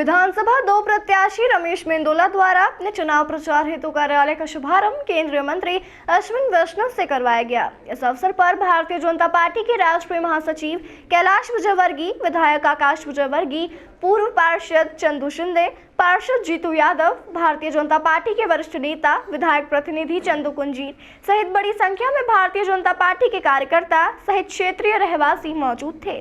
विधानसभा 2 प्रत्याशी रमेश मेंदोला द्वारा अपने चुनाव प्रचार हेतु कार्यालय का शुभारंभ केंद्रीय मंत्री अश्विनी वैष्णव से करवाया गया। इस अवसर पर भारतीय जनता पार्टी के राष्ट्रीय महासचिव कैलाश विजयवर्गीय, विधायक आकाश विजयवर्गीय, पूर्व पार्षद चंदू शिंदे, पार्षद जीतू यादव, भारतीय जनता पार्टी के वरिष्ठ नेता, विधायक प्रतिनिधि चंदू कुंजीर सहित बड़ी संख्या में भारतीय जनता पार्टी के कार्यकर्ता सहित क्षेत्रीय रहवासी मौजूद थे।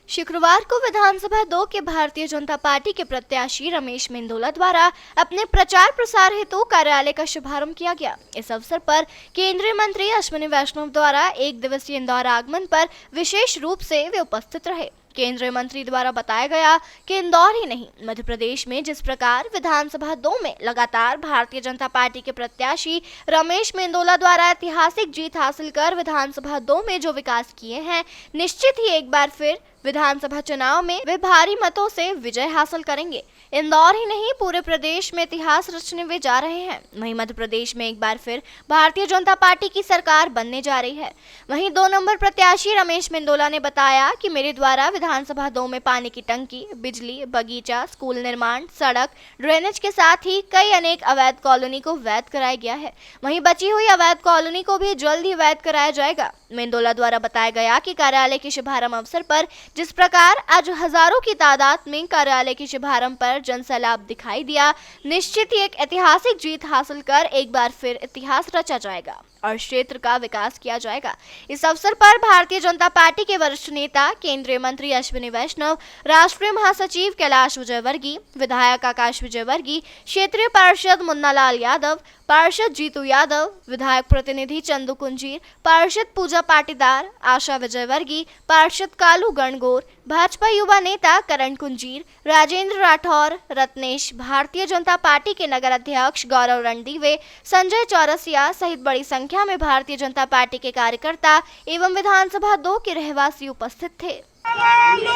शुक्रवार को विधानसभा 2 के भारतीय जनता पार्टी के प्रत्याशी रमेश मेंदोला द्वारा अपने प्रचार प्रसार हेतु कार्यालय का शुभारंभ किया गया। इस अवसर पर केंद्रीय मंत्री अश्विनी वैष्णव द्वारा 1 दिवसीय इंदौर आगमन पर विशेष रूप से वे उपस्थित रहे। केंद्रीय मंत्री द्वारा बताया गया कि इंदौर ही नहीं, मध्य प्रदेश में जिस प्रकार विधानसभा 2 में लगातार भारतीय जनता पार्टी के प्रत्याशी रमेश मेंदोला द्वारा ऐतिहासिक जीत हासिल कर विधानसभा 2 में जो विकास किए हैं, निश्चित ही एक बार फिर विधानसभा चुनाव में वे भारी मतों से विजय हासिल करेंगे। इंदौर ही नहीं, पूरे प्रदेश में इतिहास रचने वे जा रहे हैं। वहीं मध्य प्रदेश में एक बार फिर भारतीय जनता पार्टी की सरकार बनने जा रही है। वहीं 2 नंबर प्रत्याशी रमेश मेंदोला ने बताया कि मेरे द्वारा विधानसभा 2 में पानी की टंकी, बिजली, बगीचा, स्कूल निर्माण, सड़क, ड्रेनेज के साथ ही कई अनेक अवैध कॉलोनी को वैध कराया गया है। वहीं बची हुई अवैध कॉलोनी को भी जल्द ही वैध कराया जाएगा। मेंदोला द्वारा बताया गया कि कार्यालय के शुभारंभ अवसर पर जिस प्रकार आज हजारों की तादाद में कार्यालय के शुभारंभ पर जनसैलाब दिखाई दिया, निश्चित ही एक ऐतिहासिक जीत हासिल कर एक बार फिर इतिहास रचा जाएगा और क्षेत्र का विकास किया जाएगा। इस अवसर पर भारतीय जनता पार्टी के वरिष्ठ नेता, केंद्रीय मंत्री अश्विनी वैष्णव, राष्ट्रीय महासचिव कैलाश विजयवर्गीय, विधायक आकाश विजयवर्गीय, क्षेत्रीय पार्षद मुन्नालाल यादव, पार्षद जीतू यादव, विधायक प्रतिनिधि चंदू कुंजीर, पार्षद पूजा पाटीदार, आशा विजयवर्गीय, पार्षद कालू गणगौर, भाजपा युवा नेता करण कुंजीर, राजेंद्र राठौर, रत्नेश, भारतीय जनता पार्टी के नगर अध्यक्ष गौरव रणदीवे, संजय चौरसिया सहित बड़ी संख्या में भारतीय जनता पार्टी के कार्यकर्ता एवं विधानसभा 2 के रहवासी उपस्थित थे।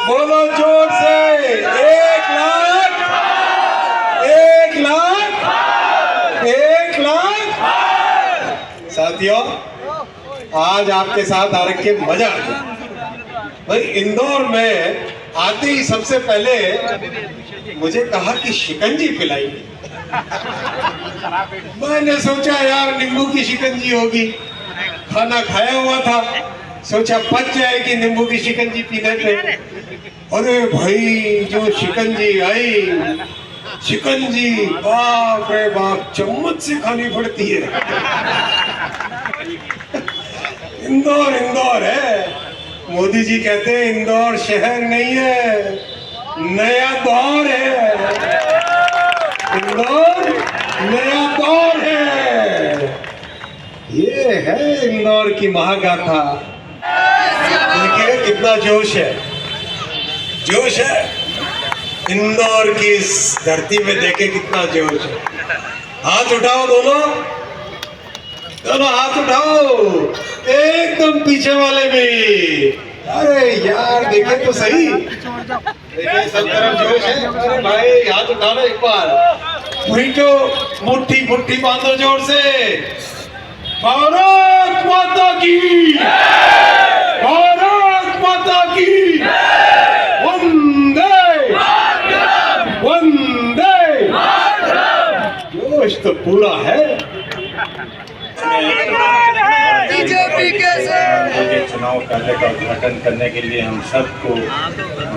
बोलो जोर से 1 लाख 1 लाख 1 लाख। साथियों, आज आपके साथ आकर के मजा आ गया। भाई, इंदौर में आते ही सबसे पहले मुझे कहा कि शिकंजी पिलाइए। मैंने सोचा यार नींबू की शिकंजी होगी, खाना खाया हुआ था, सोचा पच जाएगी नींबू की शिकंजी पीने पे। अरे भाई, जो शिकंजी आई, शिकंजी बाप रे बाप, चम्मच से खानी पड़ती है। इंदौर इंदौर है। मोदी जी कहते हैं इंदौर शहर नहीं है, नया दौर है। इंदौर नया दौर है। ये है इंदौर की महागाथा। देखिए कितना जोश है, जोश है। इंदौर की इस धरती में देखे कितना जोश है। हाथ उठाओ दोनों, दोनों हाथ उठाओ, एकदम पीछे वाले भी। अरे यार देखे तो सही, देखिए सब तरफ जोश है। अरे भाई हाथ उठा लो एक बार, मुट्ठी मुट्ठी बांधो जोर से। भारत माता की, भारत माता की, वंदे वंदे। जोश तो पूरा है। चुनाव कार्य का उद्घाटन करने के लिए हम सबको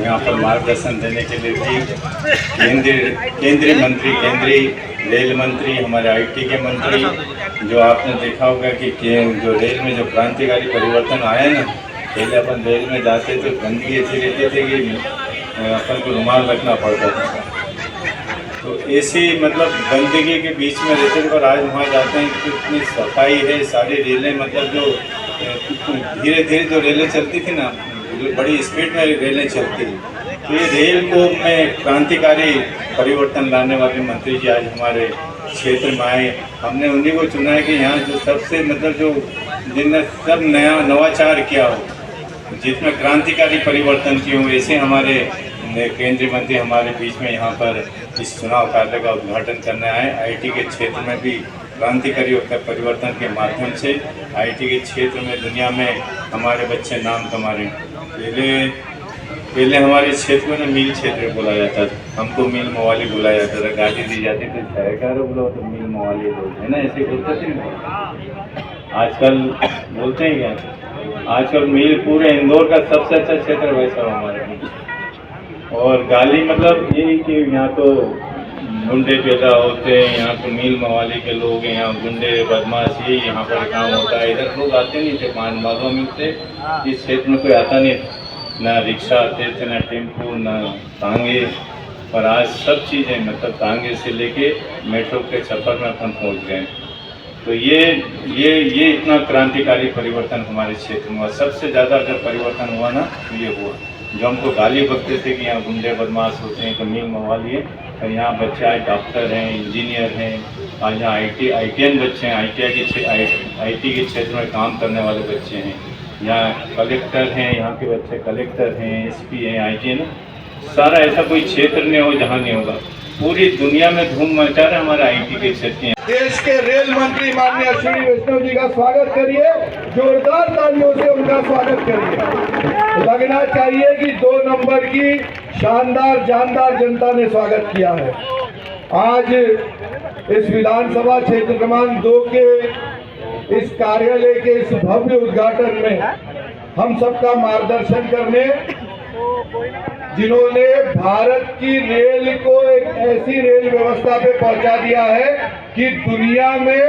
यहाँ पर मार्गदर्शन देने के लिए भी केंद्रीय मंत्री, केंद्रीय रेल मंत्री, हमारे आईटी के मंत्री, जो आपने देखा होगा कि जो रेल में जो क्रांतिकारी परिवर्तन आया ना, पहले अपन रेल में जाते तो गंदगी ऐसी रहती थी कि अपन को रुमाल रखना पड़ता था, तो ऐसी मतलब गंदगी के बीच में रहते थे। और आज वहाँ जाते हैं तो इतनी सफाई है, सारी रेलें मतलब जो धीरे धीरे जो रेलें चलती थी ना, बड़ी स्पीड में रेलें चलती थी। तो ये रेल को में क्रांतिकारी परिवर्तन लाने वाले मंत्री जी आज हमारे क्षेत्र में आए। हमने उन्हीं को चुना है कि यहाँ जो सबसे मतलब जो जिनने सब नया नवाचार किया हो, जिसमें क्रांतिकारी परिवर्तन किए हो, ऐसे हमारे केंद्रीय मंत्री हमारे बीच में यहाँ पर इस चुनाव कार्य का उद्घाटन करने आए। आईटी के क्षेत्र में भी क्रांतिकारी परिवर्तन के माध्यम से आईटी के क्षेत्र में दुनिया में हमारे बच्चे नाम कमा रहे हैं। पहले पहले हमारे क्षेत्र को ना मिल क्षेत्र बोला जाता था, हमको मिल मवाली बुलाया जाता था, गाड़ी दी जाती थी सहकार बोलो तो मिल मवाली बोलते हैं ना, ऐसे बोलते थे ना। आजकल बोलते हैं क्या, आजकल मिल पूरे इंदौर का सबसे अच्छा क्षेत्र वैसा हमारे में। और गाली मतलब यही कि यहाँ तो गुंडे पैदा होते हैं, यहाँ तो मिल मवाली के लोग हैं, यहाँ गुंडे बदमाश यही यहाँ पर काम होता है। इधर लोग आते नहीं थे, 5 मिल से इस क्षेत्र में कोई आता नहीं, ना रिक्शा आते थे, ना टेम्पो, ना तांगे। पर आज सब चीज़ें मतलब तांगे से लेके मेट्रो के सफ़र में अपन पहुँच गए। तो ये इतना क्रांतिकारी परिवर्तन हमारे क्षेत्र में हुआ। सबसे ज़्यादा अगर परिवर्तन हुआ ना तो ये हुआ, जो हमको गाली बकते थे कि यहाँ गुंडे बदमाश होते हैं, तो मिल मवाली है। और यहाँ बच्चे आज डॉक्टर हैं, इंजीनियर हैं, आज यहाँ ITN बच्चे हैं, IT के क्षेत्र में काम करने वाले बच्चे हैं। यहाँ कलेक्टर हैं, यहाँ के बच्चे कलेक्टर हैं, SP हैं, ITN। सारा ऐसा कोई क्षेत्र नहीं हो जहाँ नहीं होगा। पूरी दुनिया में धूम मचा रहे हमारे IT के क्षेत्र हैं। देश के रेल मंत्री माननीय अश्विनी वैष्णव जी का स्वागत करिए, जोरदार तालियों से उनका स्वागत करिए। लगना चाहिए कि 2 नंबर की शानदार जानदार जनता ने स्वागत किया है। आज इस विधानसभा क्षेत्र क्रमांक 2 के इस कार्यालय के इस भव्य उद्घाटन में हम सबका मार्गदर्शन करने, जिन्होंने भारत की रेल को एक ऐसी रेल व्यवस्था पे पहुंचा दिया है कि दुनिया में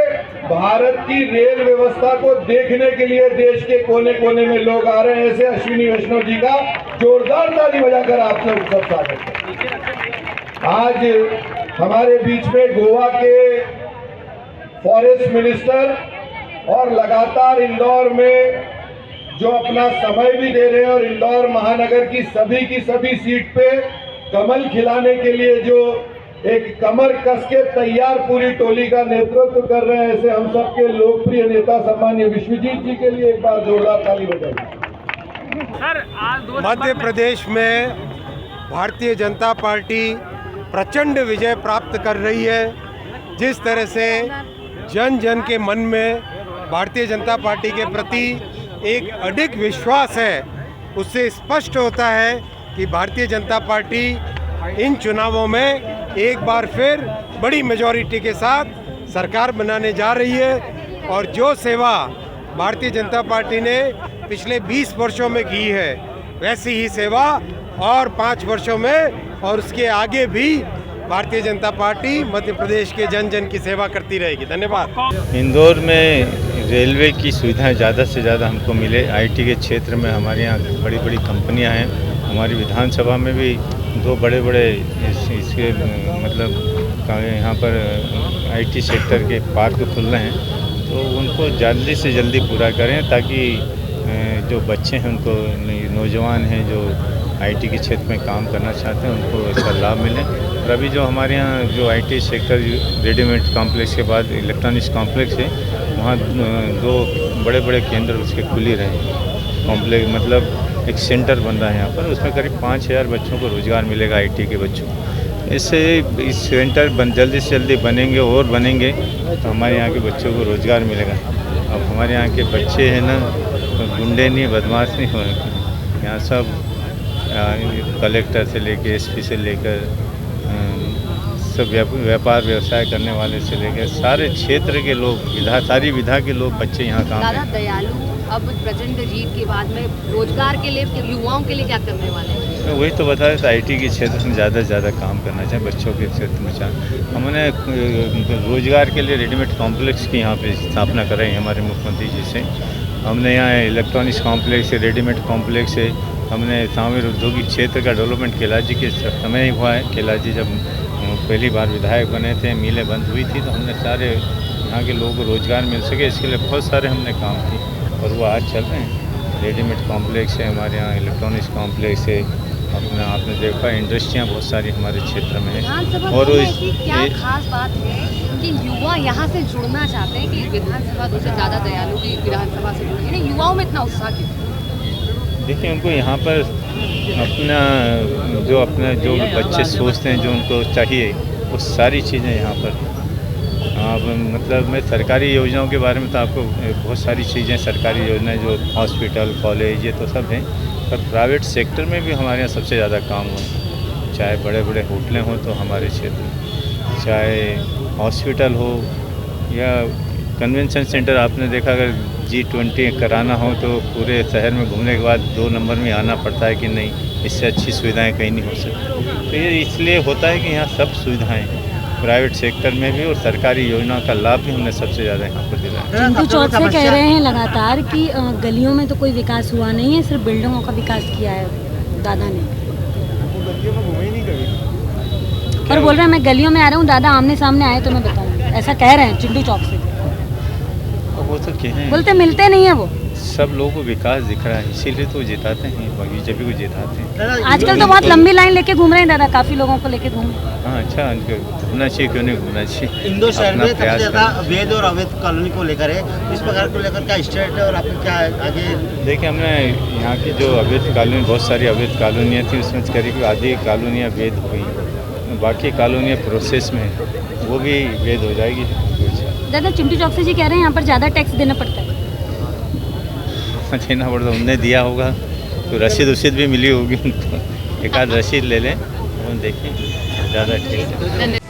भारत की रेल व्यवस्था को देखने के लिए देश के कोने कोने में लोग आ रहे हैं। ऐसे अश्विनी वैष्णव जी का जोरदार ताली बजाकर आप सब स्वागत करें। आज हमारे बीच में गोवा के फॉरेस्ट मिनिस्टर और लगातार इंदौर में जो अपना समय भी दे रहे हैं और इंदौर महानगर की सभी सीट पे कमल खिलाने के लिए जो एक कमर कस के तैयार पूरी टोली का नेतृत्व कर रहे हैं, ऐसे हम सबके लोकप्रिय नेता सम्माननीय विश्वजीत जी के लिए एक बार जोरदार ताली बजाइए। मध्य प्रदेश में भारतीय जनता पार्टी प्रचंड विजय प्राप्त कर रही है। जिस तरह से जन जन के मन में भारतीय जनता पार्टी के प्रति एक अडिग विश्वास है, उससे स्पष्ट होता है कि भारतीय जनता पार्टी इन चुनावों में एक बार फिर बड़ी मेजॉरिटी के साथ सरकार बनाने जा रही है। और जो सेवा भारतीय जनता पार्टी ने पिछले 20 वर्षों में की है, वैसी ही सेवा और 5 वर्षों में और उसके आगे भी भारतीय जनता पार्टी मध्य प्रदेश के जन जन की सेवा करती रहेगी। धन्यवाद। इंदौर में रेलवे की सुविधाएं ज़्यादा से ज़्यादा हमको मिले। IT के क्षेत्र में हमारे यहाँ बड़ी बड़ी कंपनियां हैं। हमारी विधानसभा में भी 2 बड़े इसके मतलब यहाँ पर IT सेक्टर के पार्क खुल रहे हैं, तो उनको जल्दी से जल्दी पूरा करें ताकि जो बच्चे हैं, उनको नौजवान हैं जो IT के क्षेत्र में काम करना चाहते हैं, उनको इसका लाभ मिले। और अभी जो हमारे यहाँ जो IT सेक्टर रेडीमेड कॉम्प्लेक्स के बाद इलेक्ट्रॉनिक्स कॉम्प्लेक्स है, वहाँ 2 बड़े बड़े केंद्र उसके खुल ही रहे हैं। कॉम्प्लेक्स मतलब एक सेंटर बन रहा है यहाँ पर, उसमें करीब 5000 बच्चों को रोज़गार मिलेगा IT के बच्चों को। इससे इस सेंटर जल्दी से जल्दी बनेंगे और बनेंगे तो हमारे यहाँ के बच्चों को रोज़गार मिलेगा। अब हमारे यहाँ के बच्चे हैं ना, गुंडे नहीं, बदमाश नहीं हो रहे यहाँ। सब कलेक्टर से लेकर SP से लेकर सब व्यापार व्यवसाय करने वाले से लेकर सारे क्षेत्र के लोग, सारी विधा के लोग बच्चे यहाँ काम ज़्यादा दयालु अब प्रचंड जीत के बाद में रोजगार के लिए युवाओं के लिए क्या करने वाले हैं? तो वही तो बता रहे थे, IT के क्षेत्र में ज़्यादा से ज़्यादा काम करना चाहिए, बच्चों के क्षेत्र में चाहिए। हमने रोजगार के लिए रेडीमेड कॉम्प्लेक्स की यहाँ पे स्थापना कराई हमारे मुख्यमंत्री जी से। हमने यहाँ इलेक्ट्रॉनिक्स कॉम्प्लेक्स है, रेडीमेड कॉम्प्लेक्स है। हमने सामूहिक औद्योगिक क्षेत्र का डेवलपमेंट कैलाश जी के समय ही हुआ है। कैलाश जी जब पहली बार विधायक बने थे, मिलें बंद हुई थी, तो हमने सारे यहाँ के लोगों को रोज़गार मिल सके, इसके लिए बहुत सारे हमने काम किए और वो आज चल रहे हैं। रेडीमेड कॉम्प्लेक्स है हमारे यहाँ, इलेक्ट्रॉनिक्स कॉम्प्लेक्स है, अपना आपने देखा इंडस्ट्रियाँ बहुत सारी हमारे क्षेत्र में है। और क्या खास बात है कि युवा यहाँ से जुड़ना चाहते हैं कि विधानसभा 2 से ज़्यादा दयालु की विधानसभा से जुड़े हैं? युवाओं में इतना उत्साह क्यों? देखिए, उनको यहाँ पर अपना जो बच्चे सोचते हैं, जो उनको चाहिए, वो सारी चीज़ें यहाँ पर हाँ मतलब मैं सरकारी योजनाओं के बारे में तो आपको बहुत सारी चीज़ें सरकारी योजनाएं जो हॉस्पिटल कॉलेज ये तो सब हैं, पर प्राइवेट सेक्टर में भी हमारे यहाँ सबसे ज़्यादा काम हुआ, चाहे बड़े बड़े होटलें हों तो हमारे क्षेत्र में, चाहे हॉस्पिटल हो या कन्वेंशन सेंटर। आपने देखा अगर G20 कराना हो तो पूरे शहर में घूमने के बाद 2 नंबर में आना पड़ता है कि नहीं, इससे अच्छी सुविधाएं कहीं नहीं हो सकती। तो ये इसलिए होता है कि यहाँ सब सुविधाएं हैं, प्राइवेट सेक्टर में भी, और सरकारी योजनाओं का लाभ भी हमने सबसे ज़्यादा यहाँ पर दिलाया। चिंटू चौक से कह रहे हैं लगातार कि गलियों में तो कोई विकास हुआ नहीं है, सिर्फ बिल्डिंगों का विकास किया है दादा ने। और बोल रहे हैं मैं गलियों में आ रहा हूँ, दादा आमने सामने आए तो मैं बताऊँ, ऐसा कह रहे हैं चिंटू चौक से। वो तो कहें, बोलते मिलते नहीं है वो। सब लोगों को विकास दिख रहा है, इसीलिए तो जिताते हैं, बीजेपी को जिताते हैं। आजकल तो बहुत लंबी लाइन लेके घूम रहे हैं दादा, काफी लोगों को लेके घूम रहे हैं। हाँ अच्छा, घूमना चाहिए, क्यों नहीं घूमना चाहिए। इंदौर शहर में अपना सबसे प्रयास ज़्यादा करें। अवैध और अवैध कॉलोनी को लेकर है, इस प्रकार को लेकर क्या स्टेट है और आपको क्या आगे? देखिए, हमने यहाँ की जो अवैध कॉलोनी, बहुत सारी अवैध कॉलोनियाँ थी, उसमें करीब आधी कॉलोनियाँ वैध हुई, बाकी कॉलोनियाँ प्रोसेस में है, वो भी वैध हो जाएगी। दादा चिंटू चौक से जी कह रहे हैं यहाँ पर ज़्यादा टैक्स देना पड़ता है। देना पड़ता, उनने दिया होगा तो रसीद भी मिली होगी उनको, एक आध रसीद ले लें, देखें ज़्यादा ठीक है।